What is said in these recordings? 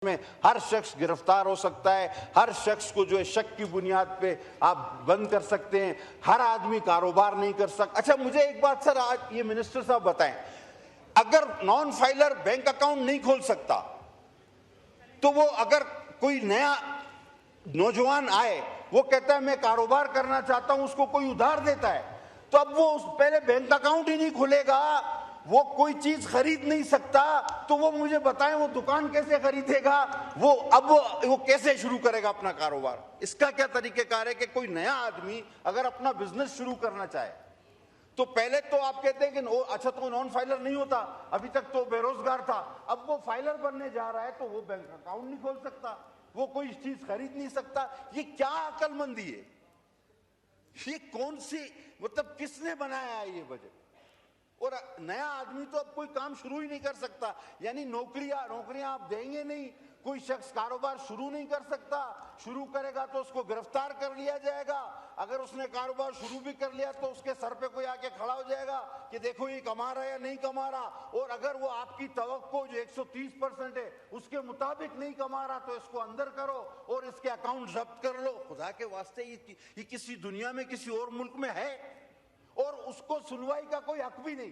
में हर शख्स गिरफ्तार हो सकता है, हर शख्स को जो है शक की बुनियाद पे आप बंद कर सकते हैं, हर आदमी कारोबार नहीं कर सकता। अच्छा, मुझे एक बात सर, आज ये मिनिस्टर साहब बताएं, अगर नॉन फाइलर बैंक अकाउंट नहीं खोल सकता तो वो अगर कोई नया नौजवान आए, वो कहता है मैं कारोबार करना चाहता हूं, उसको कोई उधार देता है, तो अब वो पहले बैंक अकाउंट ही नहीं खुलेगा, वो कोई चीज खरीद नहीं सकता, तो वो मुझे बताएं वो दुकान कैसे खरीदेगा, वो कैसे शुरू करेगा अपना कारोबार? इसका क्या तरीकेकार है कि कोई नया आदमी अगर अपना बिजनेस शुरू करना चाहे तो पहले तो आप कहते हैं कि अच्छा तो नॉन फाइलर नहीं होता, अभी तक तो बेरोजगार था, अब वो फाइलर बनने जा रहा है तो वो बैंक अकाउंट नहीं खोल सकता, वो कोई चीज खरीद नहीं सकता। ये क्या अकलमंदी है? ये कौन सी, मतलब किसने बनाया है ये बजट? और नया आदमी तो अब कोई काम शुरू ही नहीं कर सकता, यानी नौकरियां आप देंगे नहीं, कोई शख्स कारोबार शुरू नहीं कर सकता, शुरू करेगा तो उसको गिरफ्तार कर लिया जाएगा, अगर उसने कारोबार शुरू भी कर लिया तो उसके सर पे कोई आके खड़ा हो जाएगा कि देखो ये कमा रहा है या नहीं कमा रहा, और अगर वो आपकी तवक्को जो 130% है उसके मुताबिक नहीं कमा रहा तो इसको अंदर करो और इसके अकाउंट जब्त कर लो। खुदा के वास्ते ये किसी दुनिया में किसी और मुल्क में है? और उसको सुनवाई का कोई हक भी नहीं।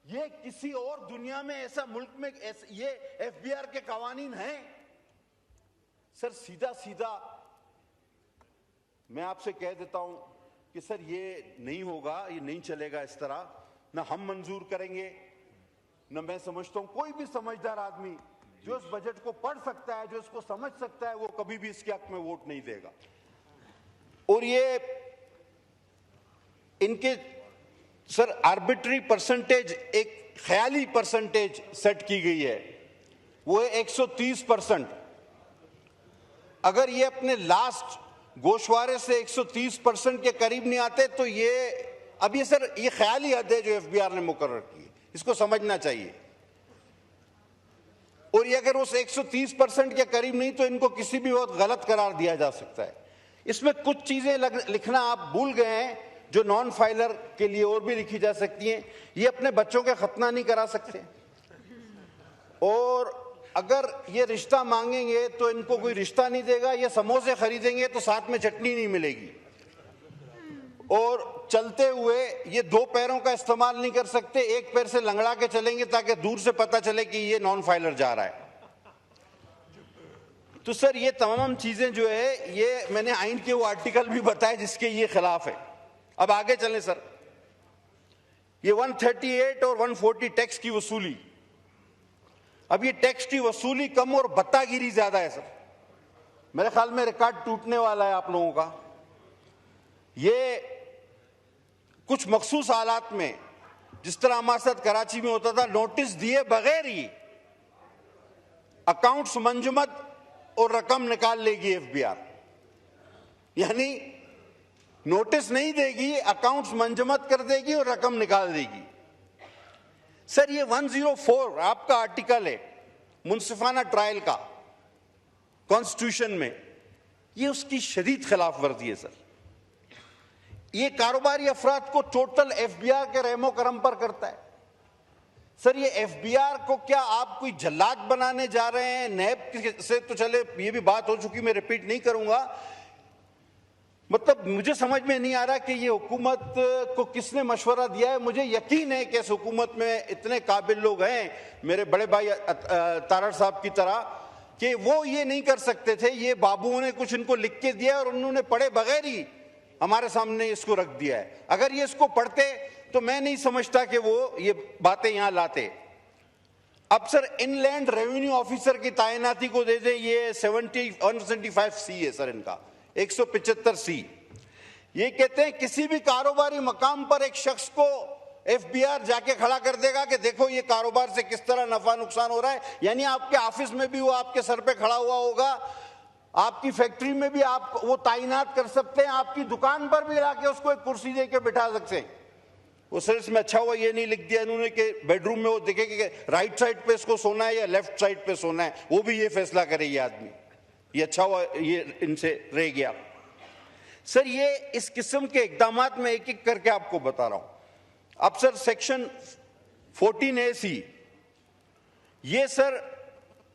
ये किसी और दुनिया में ऐसा मुल्क में ये एफबीआर के कानून हैं? सर सीधा सीधा मैं आपसे कह देता हूं कि सर ये नहीं होगा, ये नहीं चलेगा इस तरह, ना हम मंजूर करेंगे, ना मैं समझता हूं कोई भी समझदार आदमी जो इस बजट को पढ़ सकता है, जो इसको समझ सकता है, वो कभी भी इसके हक में वोट नहीं देगा। और ये इनके सर आर्बिट्री परसेंटेज, एक ख्याली परसेंटेज सेट की गई है, वो है 130%। अगर ये अपने लास्ट गोशवारे से 130% के करीब नहीं आते तो ये अब ये सर ये ख्याली हद है जो एफबीआर ने मुकर्रर की है, इसको समझना चाहिए। और ये अगर उस 130% के करीब नहीं तो इनको किसी भी वक्त गलत करार दिया जा सकता है। इसमें कुछ चीजें लिखना आप भूल गए हैं जो नॉन फाइलर के लिए और भी लिखी जा सकती हैं। ये अपने बच्चों का खतना नहीं करा सकते, और अगर ये रिश्ता मांगेंगे तो इनको कोई रिश्ता नहीं देगा, ये समोसे खरीदेंगे तो साथ में चटनी नहीं मिलेगी, और चलते हुए ये दो पैरों का इस्तेमाल नहीं कर सकते, एक पैर से लंगड़ा के चलेंगे ताकि दूर से पता चले कि ये नॉन फाइलर जा रहा है। तो सर ये तमाम चीजें जो है, ये मैंने आइन के वो आर्टिकल भी बताए जिसके ये खिलाफ है। अब आगे चलें सर, ये 138 और 140 टैक्स की वसूली, अब ये टैक्स की वसूली कम और बत्तागिरी ज्यादा है सर। मेरे ख्याल में रिकॉर्ड टूटने वाला है आप लोगों का। ये कुछ मखसूस हालात में, जिस तरह हमारे साथ कराची में होता था, नोटिस दिए बगैर ही अकाउंट्स मंजमद और रकम निकाल लेगी एफबीआर, यानी नोटिस नहीं देगी, अकाउंट्स मंजमद कर देगी और रकम निकाल देगी। सर ये 104 आपका आर्टिकल है मुनसिफाना ट्रायल का कॉन्स्टिट्यूशन में, ये उसकी शदीद खिलाफ वर्जी है सर। ये कारोबारी अफराद को टोटल एफबीआर के रहमो करम पर करता है। सर ये एफबीआर को क्या आप कोई जल्लाद बनाने जा रहे हैं? नैब से तो चले, ये भी बात हो चुकी, मैं रिपीट नहीं करूंगा। मतलब मुझे समझ में नहीं आ रहा कि ये हुकूमत को किसने मशवरा दिया है। मुझे यकीन है कि इस हुकूमत में इतने काबिल लोग हैं, मेरे बड़े भाई तारड़ साहब की तरह, कि वो ये नहीं कर सकते थे। ये बाबुओं ने कुछ इनको लिख के दिया और उन्होंने पढ़े बगैर ही हमारे सामने इसको रख दिया है। अगर ये इसको पढ़ते तो मैं नहीं समझता कि वो ये बातें यहां लाते। अब सर इनलैंड रेवेन्यू ऑफिसर की तैनाती को दे दे, ये 175C है सर इनका, 175C। ये कहते हैं किसी भी कारोबारी मकाम पर एक शख्स को एफबीआर जाके खड़ा कर देगा कि देखो ये कारोबार से किस तरह नफा नुकसान हो रहा है। यानी आपके ऑफिस में भी वो आपके सर पे खड़ा हुआ होगा, आपकी फैक्ट्री में भी आप वो तैनात कर सकते हैं, आपकी दुकान पर भी लाके उसको एक कुर्सी दे के बिठा सकते हैं। वो सर इसमें अच्छा हुआ ये नहीं लिख दिया इन्होंने कि बेडरूम में वो देखे कि राइट साइड पे इसको सोना है या लेफ्ट साइड पे सोना है, वो भी ये फैसला करे ये आदमी। ये अच्छा हुआ ये इनसे रह गया। सर ये इस किस्म के इकदामात में एक एक करके आपको बता रहा हूं। अब सर सेक्शन 14AC, ये सर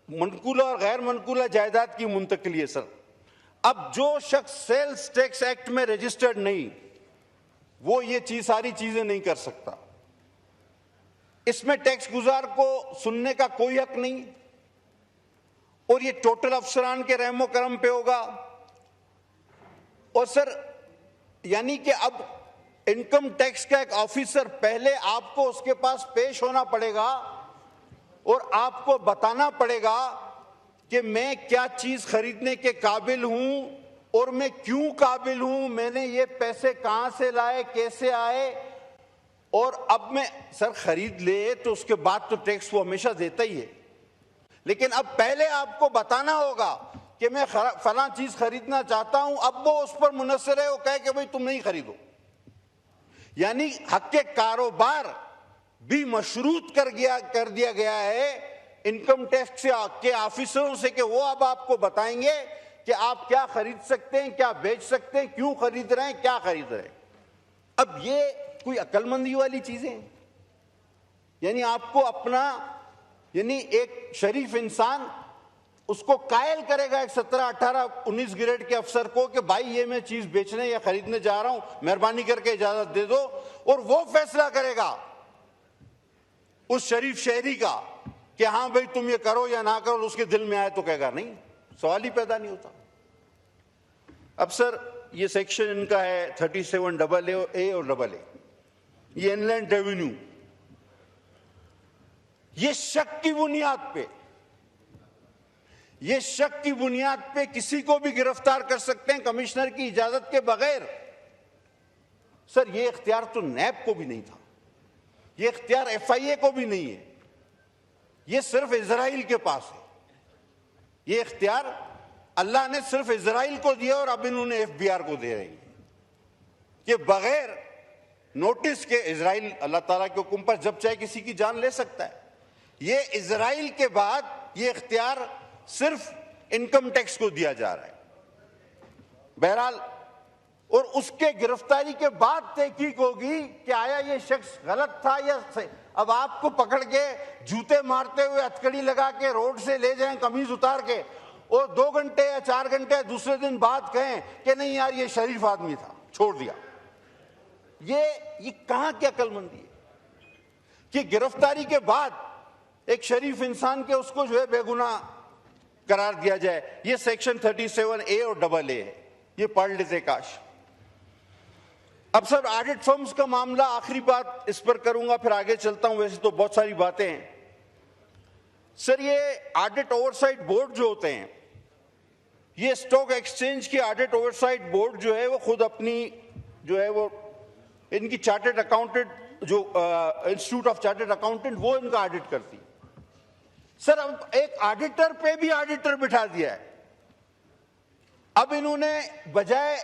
मनकूला और गैर मनकूला जायदाद की मुंतकिली है सर। अब जो शख्स सेल्स टैक्स एक्ट में रजिस्टर्ड नहीं, वो ये सारी चीजें नहीं कर सकता। इसमें टैक्स गुजार को सुनने का कोई हक नहीं, और ये टोटल अफसरान के रहमो करम पे होगा। और सर यानी कि अब इनकम टैक्स का एक ऑफिसर, पहले आपको उसके पास पेश होना पड़ेगा और आपको बताना पड़ेगा कि मैं क्या चीज खरीदने के काबिल हूं और मैं क्यों काबिल हूं, मैंने ये पैसे कहां से लाए, कैसे आए। और अब मैं सर खरीद ले तो उसके बाद तो टैक्स वो हमेशा देता ही है, लेकिन अब पहले आपको बताना होगा कि मैं फलां चीज खरीदना चाहता हूं। अब वो उस पर मुनस्सर है, वो कहे कि भाई तुम नहीं खरीदो। यानी हक के कारोबार भी मशरूत कर दिया गया है इनकम टैक्स के ऑफिसरों से कि वो अब आपको बताएंगे कि आप क्या खरीद सकते हैं, क्या बेच सकते हैं, क्यों खरीद रहे हैं, क्या खरीद रहे हैं। अब ये कोई अक्लमंदी वाली चीजें हैं? यानी आपको अपना, यानी एक शरीफ इंसान उसको कायल करेगा एक 17, 18, 19 ग्रेड के अफसर को कि भाई ये मैं चीज बेचने या खरीदने जा रहा हूं, मेहरबानी करके इजाजत दे दो, और वो फैसला करेगा उस शरीफ शहरी का कि हाँ भाई तुम ये करो या ना करो। उसके दिल में आए तो कहेगा नहीं, सवाल ही पैदा नहीं होता। अब सर ये सेक्शन इनका है 37AA और AA, ये इनलैंड रेवेन्यू, ये शक की बुनियाद पे किसी को भी गिरफ्तार कर सकते हैं कमिश्नर की इजाजत के बगैर। सर ये इख्तियार तो नैब को भी नहीं था, ये इख्तियार FIA को भी नहीं है, ये सिर्फ इजराइल के पास है। ये इख्तियार अल्लाह ने सिर्फ इजराइल को दिया और अब इन्होंने FBR को दे रही है कि बगैर नोटिस के इजराइल अल्लाह ताला के हुक्म पर जब चाहे किसी की जान ले सकता है। ये इजराइल के बाद ये इख्तियार सिर्फ इनकम टैक्स को दिया जा रहा है। बहरहाल, और उसके गिरफ्तारी के बाद तहकीक होगी कि आया ये शख्स गलत था या सही। अब आपको पकड़ के जूते मारते हुए हथकड़ी लगा के रोड से ले जाएं कमीज उतार के, और 2 घंटे या 4 घंटे दूसरे दिन बाद कहें कि नहीं यार ये शरीफ आदमी था, छोड़ दिया। ये कहां की अक्लमंदी है कि गिरफ्तारी के बाद एक शरीफ इंसान के उसको जो है बेगुनाह करार दिया जाए। ये सेक्शन 37A और AA है, ये पढ़ लेते काश। अब सर ऑडिट फर्म्स का मामला, आखिरी बात इस पर करूंगा फिर आगे चलता हूं, वैसे तो बहुत सारी बातें हैं। सर ये ऑडिट ओवरसाइट बोर्ड जो होते हैं, ये स्टॉक एक्सचेंज की ऑडिट ओवरसाइट बोर्ड जो है वो खुद अपनी जो है वो इनकी चार्टर्ड अकाउंटेंट जो इंस्टीट्यूट ऑफ चार्टर्ड अकाउंटेंट वो इनका ऑडिट करती। सर अब एक ऑडिटर पे भी ऑडिटर बिठा दिया है। अब इन्होंने बजाय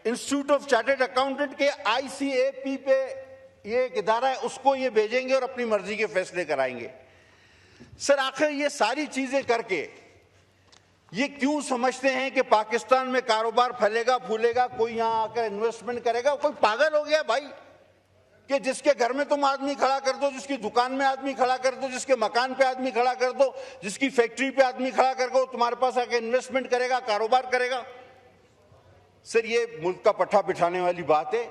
इंस्टीट्यूट ऑफ चार्टर्ड अकाउंटेंट के ICAP पे ये एक इदारा है उसको ये भेजेंगे और अपनी मर्जी के फैसले कराएंगे। सर आखिर ये सारी चीजें करके ये क्यों समझते हैं कि पाकिस्तान में कारोबार फैलेगा फूलेगा, कोई यहां आकर इन्वेस्टमेंट करेगा? कोई पागल हो गया भाई कि जिसके घर में तुम आदमी खड़ा कर दो, जिसकी दुकान में आदमी खड़ा कर दो, जिसके मकान पे आदमी खड़ा कर दो, जिसकी फैक्ट्री पे आदमी खड़ा कर दो, तुम्हारे पास आके इन्वेस्टमेंट करेगा, कारोबार करेगा। सर ये मुल्क का पट्टा बिठाने वाली बात है।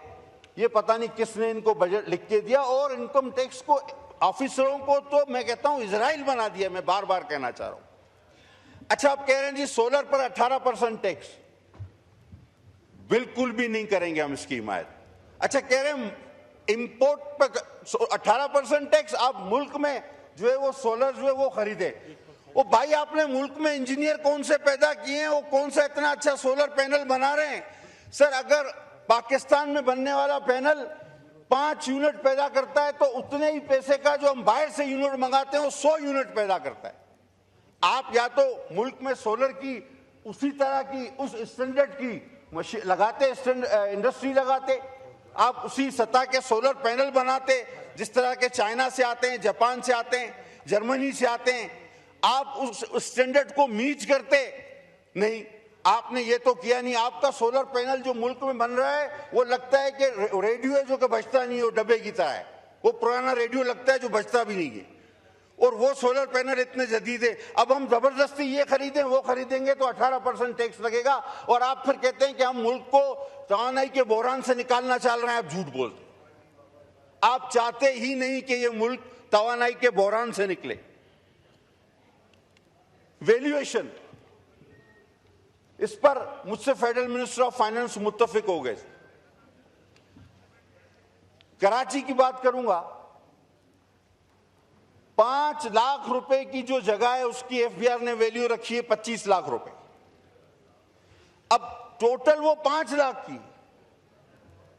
ये पता नहीं किसने इनको बजट लिख के दिया, और इनकम टैक्स को ऑफिसरों को तो मैं कहता हूं इजराइल बना दिया। मैं बार बार कहना चाह रहा हूं। अच्छा आप कह रहे हैं जी सोलर पर 18% टैक्स, बिल्कुल भी नहीं करेंगे हम इसकी हिमायत। अच्छा कह रहे हैं इंपोर्ट पर 18% टैक्स, आप मुल्क में जो है वो सोलर जो है वो खरीदे। वो भाई आपने मुल्क में इंजीनियर कौन से पैदा किए हैं, वो कौन सा इतना अच्छा सोलर पैनल बना रहे हैं? सर अगर पाकिस्तान में बनने वाला पैनल 5 यूनिट पैदा करता है तो उतने ही पैसे का जो हम बाहर से यूनिट मंगाते हैं वो 100 यूनिट पैदा करता है। आप या तो मुल्क में सोलर की उसी तरह की उस स्टैंडर्ड की मशीन लगाते, इंडस्ट्री लगाते, आप उसी सतह के सोलर पैनल बनाते जिस तरह के चाइना से आते हैं, जापान से आते हैं, जर्मनी से आते हैं। आप उस स्टैंडर्ड को मीट करते नहीं, आपने ये तो किया नहीं। आपका सोलर पैनल जो मुल्क में बन रहा है वो लगता है कि रेडियो है जो कि बजता नहीं, वो डब्बे की तरह है। वो पुराना रेडियो लगता है जो बजता भी नहीं है। और वो सोलर पैनल इतने जदीद है, अब हम जबरदस्ती ये खरीदें वो खरीदेंगे तो 18% टैक्स लगेगा, और आप फिर कहते हैं कि हम मुल्क को तवानाई के बहरान से निकालना चाह रहे हैं। आप झूठ बोलते हैं, आप चाहते ही नहीं कि ये मुल्क तवानाई के बहरान से निकले। वैल्यूएशन, इस पर मुझसे फेडरल मिनिस्टर ऑफ फाइनेंस मुत्तफिक हो गए। कराची की बात करूंगा, 5 लाख रुपए की जो जगह है उसकी एफबीआर ने वैल्यू रखी है 25 लाख रुपए। अब टोटल वो 5 लाख की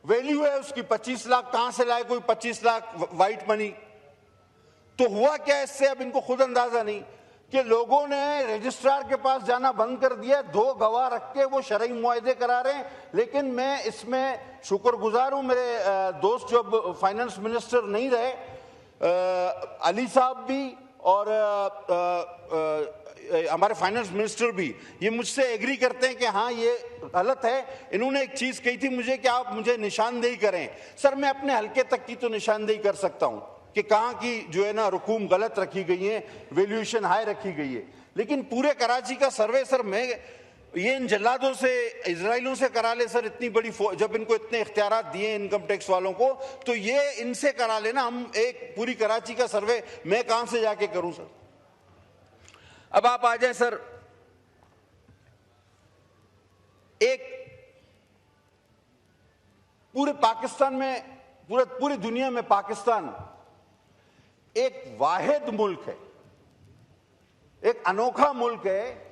वैल्यू है, उसकी 25 लाख कहां से लाए कोई 25 लाख वाइट मनी? तो हुआ क्या इससे, अब इनको खुद अंदाजा नहीं कि लोगों ने रजिस्ट्रार के पास जाना बंद कर दिया, 2 गवाह रख के वो शरई मुआहदे करा रहे हैं। लेकिन मैं इसमें शुक्रगुजार हूं, मेरे दोस्त जो अब फाइनेंस मिनिस्टर नहीं रहे, अली साहब भी और हमारे फाइनेंस मिनिस्टर भी, ये मुझसे एग्री करते हैं कि हाँ ये गलत है। इन्होंने एक चीज कही थी मुझे कि आप मुझे निशानदेही करें। सर, मैं अपने हल्के तक की तो निशानदेही कर सकता हूं कि कहां की जो है ना रकूम गलत रखी गई है, वैल्यूएशन हाई रखी गई है, लेकिन पूरे कराची का सर्वे सर मैं ये इन जल्लादों से, इजराइलों से करा ले सर। इतनी बड़ी जब इनको इतने इख्तियारात दिए इनकम टैक्स वालों को, तो ये इनसे करा लेना। हम एक पूरी कराची का सर्वे मैं कहां से जाके करूं सर? अब आप आ जाए सर, एक पूरे पाकिस्तान में, पूरी दुनिया में पाकिस्तान एक वाहिद मुल्क है, एक अनोखा मुल्क है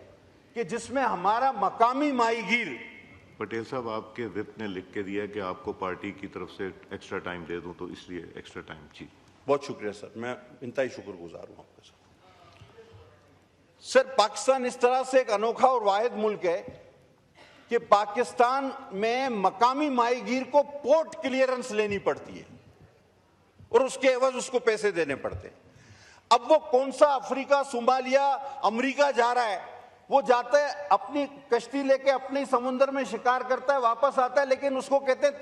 कि जिसमें हमारा मकामी माहीगीर। पटेल साहब, आपके विप ने लिख के दिया कि आपको पार्टी की तरफ से एक्स्ट्रा टाइम दे दूं, तो इसलिए एक्स्ट्रा टाइम। जी, बहुत शुक्रिया सर, मैं इंतहाई शुक्रगुजार हूं आपका सर। पाकिस्तान इस तरह से एक अनोखा और वाहिद मुल्क है कि पाकिस्तान में मकामी माहीगीर को पोर्ट क्लियरेंस लेनी पड़ती है और उसके एवज उसको पैसे देने पड़ते हैं। अब वो कौन सा अफ्रीका, सोमालिया, अमेरिका जा रहा है, वो जाता है अपनी कश्ती लेके अपने समुद्र में शिकार करता है, वापस आता है, लेकिन उसको कहते हैं